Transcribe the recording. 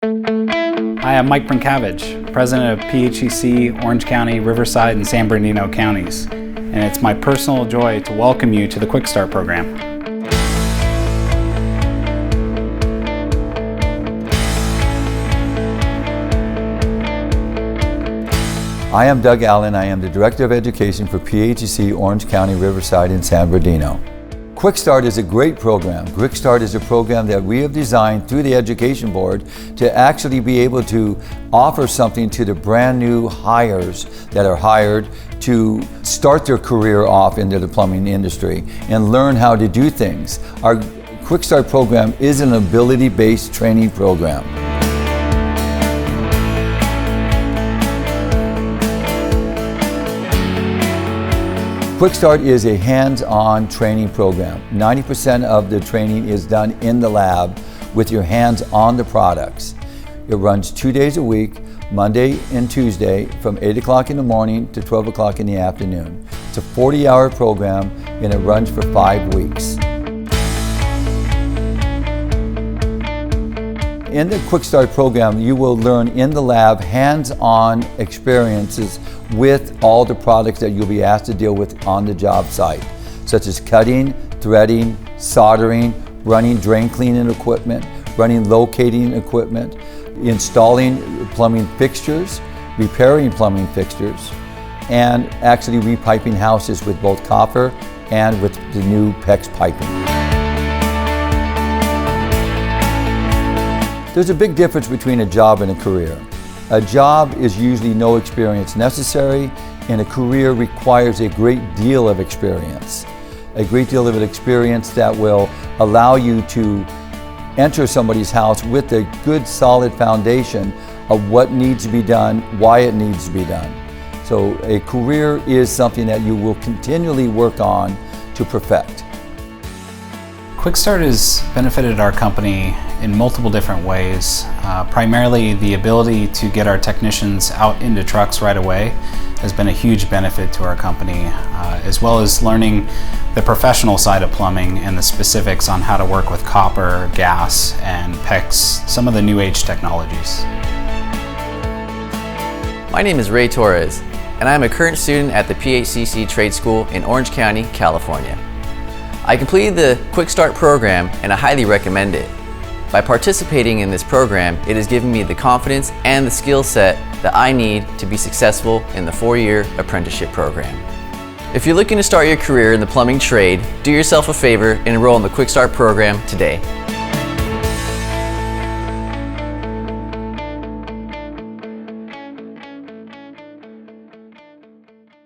Hi, I'm Mike Brinkavage, President of PHCC, Orange County, Riverside, and San Bernardino counties. And it's my personal joy to welcome you to the Quickstart program. I am Doug Allen. I am the Director of Education for PHCC, Orange County, Riverside, and San Bernardino. Quickstart is a great program. Quickstart is a program that we have designed through the Education Board to actually be able to offer something to the brand new hires that are hired to start their career off into the plumbing industry and learn how to do things. Our Quickstart program is an ability-based training program. Quickstart is a hands-on training program. 90% of the training is done in the lab with your hands on the products. It runs 2 days a week, Monday and Tuesday, from 8 o'clock in the morning to 12 o'clock in the afternoon. It's a 40-hour program and it runs for 5 weeks. In the Quickstart program, you will learn in the lab hands-on experiences with all the products that you'll be asked to deal with on the job site, such as cutting, threading, soldering, running drain cleaning equipment, running locating equipment, installing plumbing fixtures, repairing plumbing fixtures, and actually repiping houses with both copper and with the new PEX piping. There's a big difference between a job and a career. A job is usually no experience necessary, and a career requires a great deal of experience. A great deal of experience that will allow you to enter somebody's house with a good solid foundation of what needs to be done, why it needs to be done. So a career is something that you will continually work on to perfect. Quickstart has benefited our company in multiple different ways. Primarily, the ability to get our technicians out into trucks right away has been a huge benefit to our company, as well as learning the professional side of plumbing and the specifics on how to work with copper, gas, and PEX, some of the new age technologies. My name is Ray Torres, and I am a current student at the PHCC Trade School in Orange County, California. I completed the Quickstart program and I highly recommend it. By participating in this program, it has given me the confidence and the skill set that I need to be successful in the 4-year apprenticeship program. If you're looking to start your career in the plumbing trade, do yourself a favor and enroll in the Quickstart program today.